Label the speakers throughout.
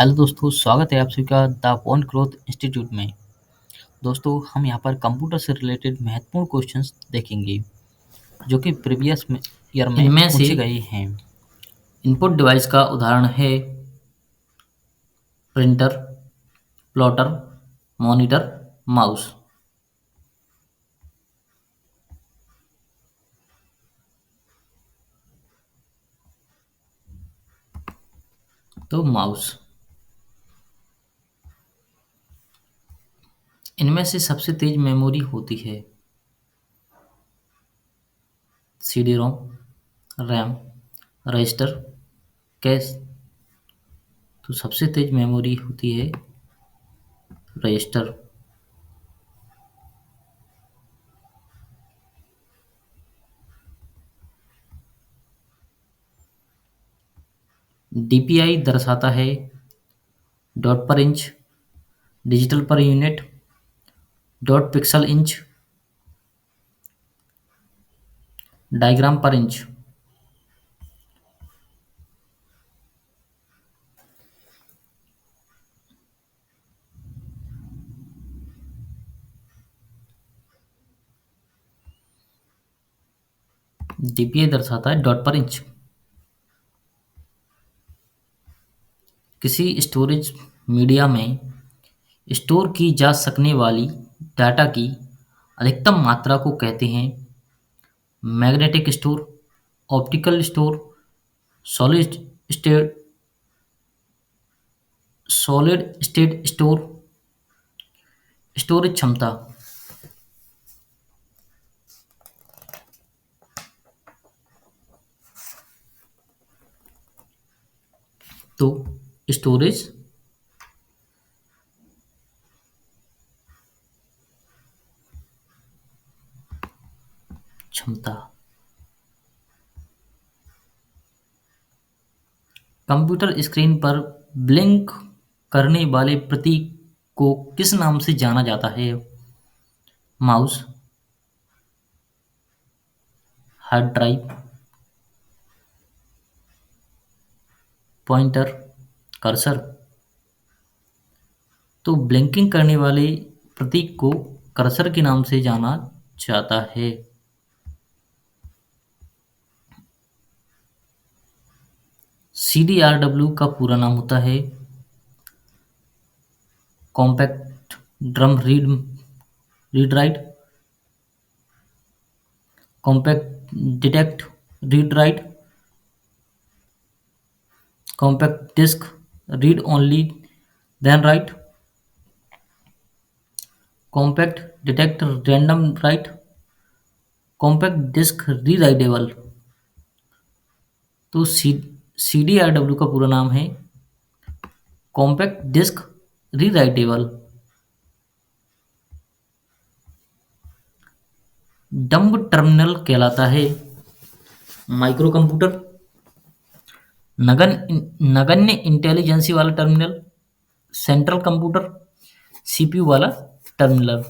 Speaker 1: Hello दोस्तों, स्वागत है आप सभी का द पॉइंट ग्रोथ इंस्टीट्यूट में। दोस्तों, हम यहाँ पर कंप्यूटर से रिलेटेड महत्वपूर्ण क्वेश्चंस देखेंगे जो कि प्रीवियस ईयर में
Speaker 2: इनमें से
Speaker 1: पूछे गए हैं।
Speaker 2: इनपुट डिवाइस का उदाहरण है प्रिंटर, प्लॉटर, मॉनिटर, माउस। तो माउस इनमें से सबसे तेज मेमोरी होती है CD ROM, RAM, register, cash. तो सबसे तेज मेमोरी होती है रजिस्टर। डीपीआई दर्शाता है डॉट पर inch, digital per unit, dot pixel inch, diagram पर इंच। डीपीआई दर्शाता है डॉट पर इंच। किसी स्टोरेज मीडिया में स्टोर की जा सकने वाली डाटा की अधिकतम मात्रा को कहते हैं magnetic store, optical store, solid state solid state store. Storage क्षमता। तो स्टोरेज क्षमता। कंप्यूटर स्क्रीन पर ब्लिंक करने वाले प्रतीक को किस नाम से जाना जाता है? Mouse, hard drive, pointer, cursor. तो ब्लिंकिंग करने वाले प्रतीक को कर्सर के नाम से जाना जाता है। CDRW का पूरा नाम होता है compact drum read write, compact detect read write, compact disc read only then write, compact detect random write, compact disc rewritable. तो CDRW का पूरा नाम है compact disc rewritable. Dumb terminal कहलाता है माइक्रो कंप्यूटर, नगण्य इंटेलिजेंसी वाला टर्मिनल, सेंट्रल कंप्यूटर, सीपीयू वाला टर्मिनल।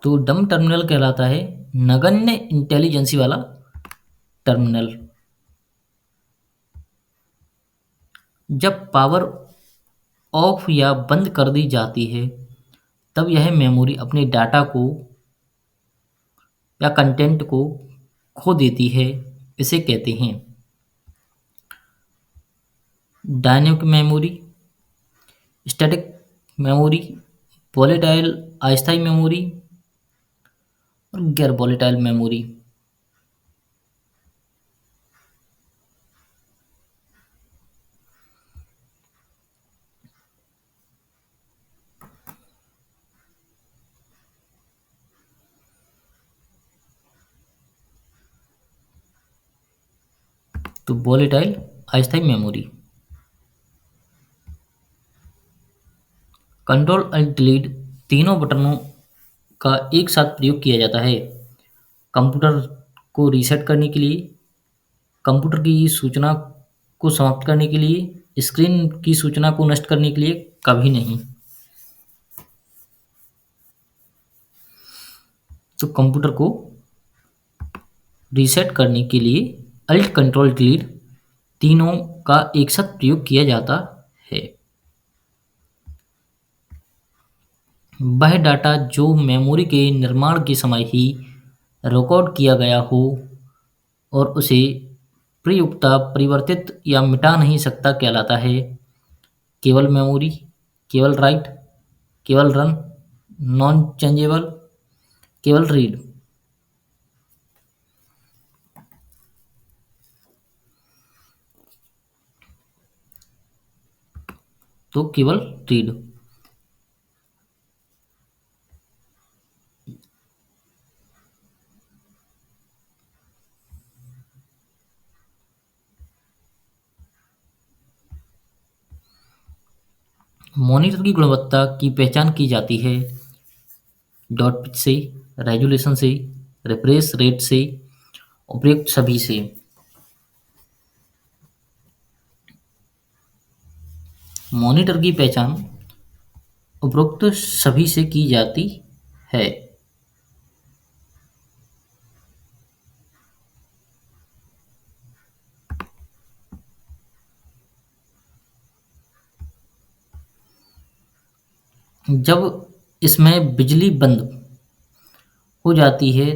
Speaker 2: तो डम टर्मिनल कहलाता है नगण्य इंटेलिजेंसी वाला टर्मिनल। जब पावर ऑफ या बंद कर दी जाती है तब यह मेमोरी अपने डाटा को या कंटेंट को खो देती है। इसे कहते हैं dynamic memory, static memory, volatile अस्थायी मेमोरी और गैर वोलेटाइल मेमोरी। तो वोलेटाइल अस्थायी मेमोरी। कंट्रोल अल्ट डिलीट तीनों बटनों का एक साथ प्रयोग किया जाता है कंप्यूटर को रीसेट करने के लिए, कंप्यूटर की सूचना को समाप्त करने के लिए, स्क्रीन की सूचना को नष्ट करने के लिए कभी नहीं। तो कंप्यूटर को रीसेट करने के लिए अल्ट कंट्रोल डिलीट तीनों का एक साथ प्रयोग किया जाता है। वह डाटा जो मेमोरी के निर्माण के समय ही रिकॉर्ड किया गया हो और उसे प्रयुक्ता परिवर्तित या मिटा नहीं सकता कहलाता है। केवल मेमोरी, केवल राइट, केवल रन, नॉन चेंजेबल, केवल रीड। तो केवल रीड। मॉनिटर की गुणवत्ता की पहचान की जाती है डॉट पिच से, रेजोल्यूशन से, रिफ्रेश रेट से, उपयुक्त सभी से। मॉनिटर की पहचान उपरोक्त सभी से की जाती है। जब इसमें बिजली बंद हो जाती है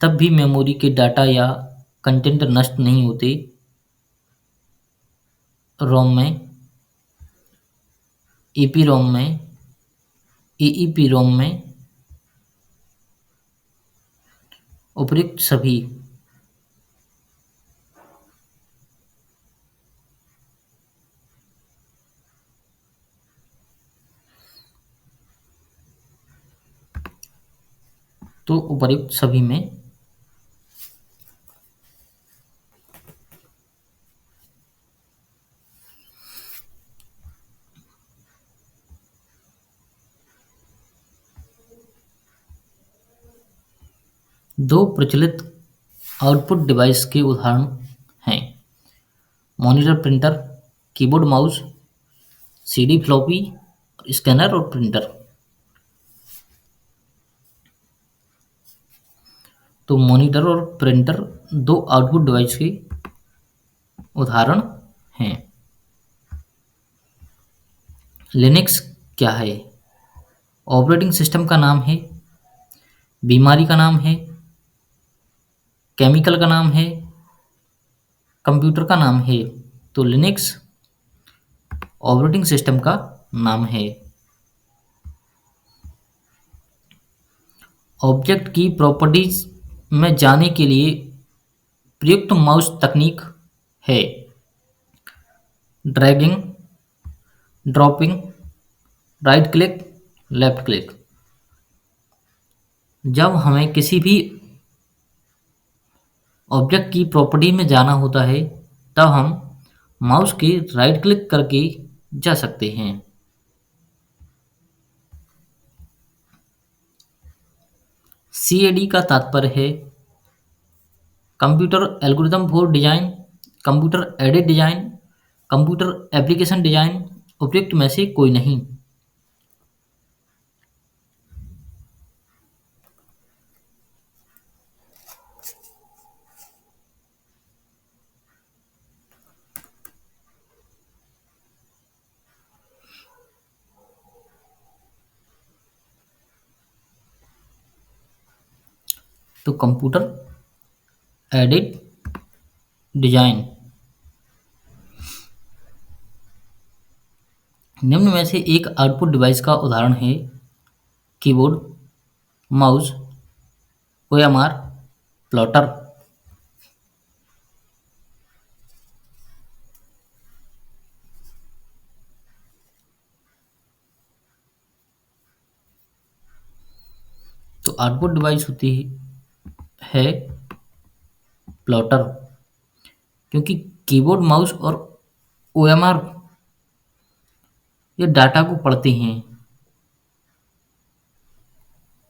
Speaker 2: तब भी मेमोरी के डाटा या कंटेंट नष्ट नहीं होते। रोम में, ईपीरोम में, ईईपीरोम में उपयुक्त सभी। तो उपयुक्त सभी में दो प्रचलित आउटपुट डिवाइस के उदाहरण हैं monitor printer, keyboard mouse, CD floppy, scanner और प्रिंटर। तो मॉनिटर और प्रिंटर दो आउटपुट डिवाइस के उदाहरण हैं। लिनक्स क्या है? ऑपरेटिंग सिस्टम का नाम है, बीमारी का नाम है, केमिकल का नाम है, कंप्यूटर का नाम है। तो लिनक्स ऑपरेटिंग सिस्टम का नाम है। ऑब्जेक्ट की प्रॉपर्टीज में जाने के लिए प्रयुक्त माउस तकनीक है dragging, dropping, right click, left click. जब हमें किसी भी ऑब्जेक्ट की प्रॉपर्टी में जाना होता है तब हम माउस के राइट क्लिक करके जा सकते हैं। सीएडी का तात्पर्य है computer algorithm for design, computer aided design, computer application design. उपयुक्त में से कोई नहीं। तो कंप्यूटर एडेड डिजाइन निम्न में से एक आउटपुट डिवाइस का उदाहरण है कीबोर्ड, माउस, ओएमआर, प्लॉटर। तो आउटपुट डिवाइस होती है प्लॉटर क्योंकि कीबोर्ड, माउस और ओएमआर ये डाटा को पढ़ते हैं।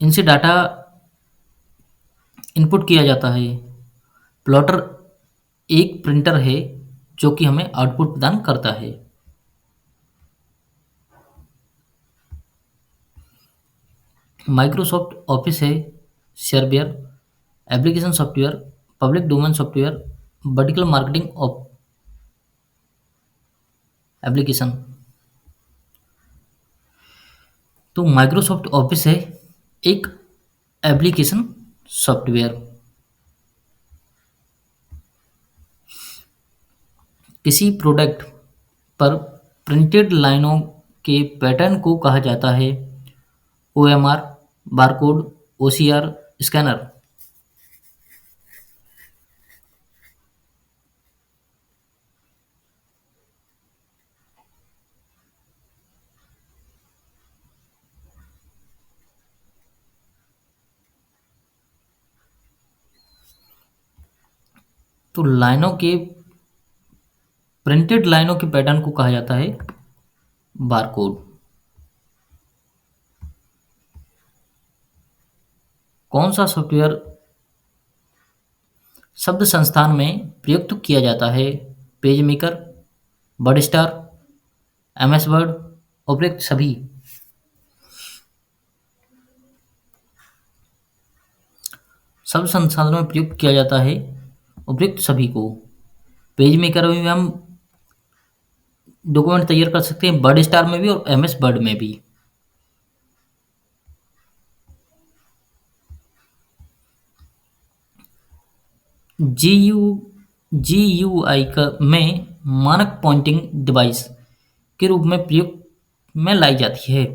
Speaker 2: इनसे डाटा इनपुट किया जाता है। प्लॉटर एक प्रिंटर है जो कि हमें आउटपुट प्रदान करता है। माइक्रोसॉफ्ट ऑफिस है shareware, application software, public domain software, vertical marketing of application. तो माइक्रोसॉफ्ट ऑफिस है एक एप्लीकेशन सॉफ्टवेयर। किसी प्रोडक्ट पर प्रिंटेड लाइनों के पैटर्न को कहा जाता है ओएमआर, बारकोड, ओसीआर, स्कैनर। तो प्रिंटेड लाइनों के पैटर्न को कहा जाता है बारकोड। कौन सा सॉफ्टवेयर शब्द संस्थान में प्रयुक्त किया जाता है? Page maker, word star, MS word, उपयुक्त सभी। शब्द संसाधनों में प्रयुक्त किया जाता है उपयुक्त सभी को। पेज मेकर में भी हम डॉक्यूमेंट तैयार कर सकते हैं, वर्ड स्टार में भी और एमएस वर्ड में भी। जीयू जीयूआई का में मानक पॉइंटिंग डिवाइस के रूप में प्रयोग में लाई जाती है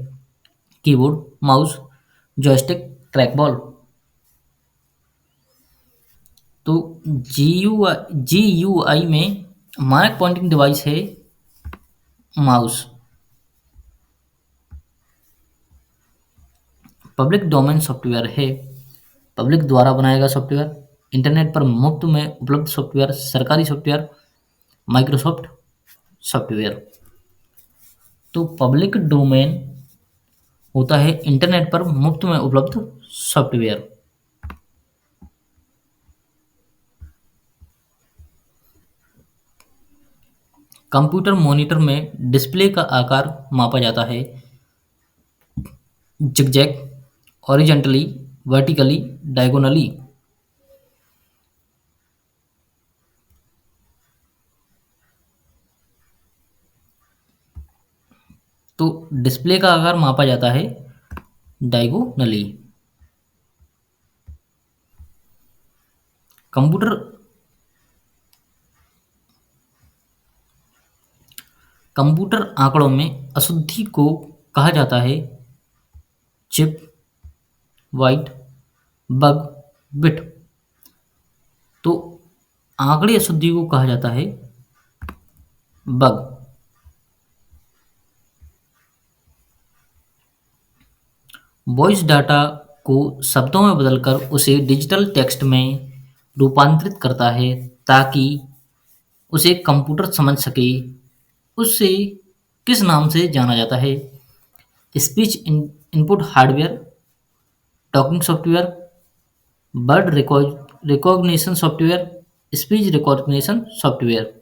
Speaker 2: कीबोर्ड, माउस, जॉयस्टिक, ट्रैकबॉल। तो जीयूआई में मानक पॉइंटिंग डिवाइस है माउस। पब्लिक डोमेन सॉफ्टवेयर है पब्लिक द्वारा बनाया गया सॉफ्टवेयर, इंटरनेट पर मुफ्त में उपलब्ध सॉफ्टवेयर, सरकारी सॉफ्टवेयर, माइक्रोसॉफ्ट सॉफ्टवेयर। तो पब्लिक डोमेन होता है इंटरनेट पर मुफ्त में उपलब्ध सॉफ्टवेयर। कंप्यूटर मॉनिटर में डिस्प्ले का आकार मापा जाता है जिगजैग, हॉरिजॉन्टली, वर्टिकली, डायगोनली। तो डिस्प्ले का आकार मापा जाता है डायगोनली। कंप्यूटर कंप्यूटर आंकड़ों में अशुद्धि को कहा जाता है चिप, वाइट, बग, बिट। तो आंकड़े अशुद्धि को कहा जाता है बग। वॉइस डाटा को शब्दों में बदलकर उसे डिजिटल टेक्स्ट में रूपांतरित करता है ताकि उसे कंप्यूटर समझ सके। उसे किस नाम से जाना जाता है? Speech input hardware, talking software, word recognition software, speech recognition software.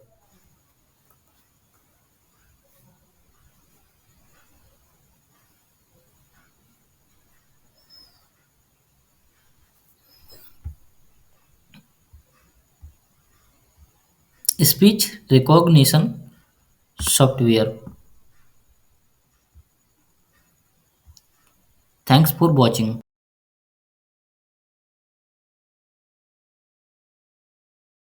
Speaker 2: Speech recognition software. Thanks for watching.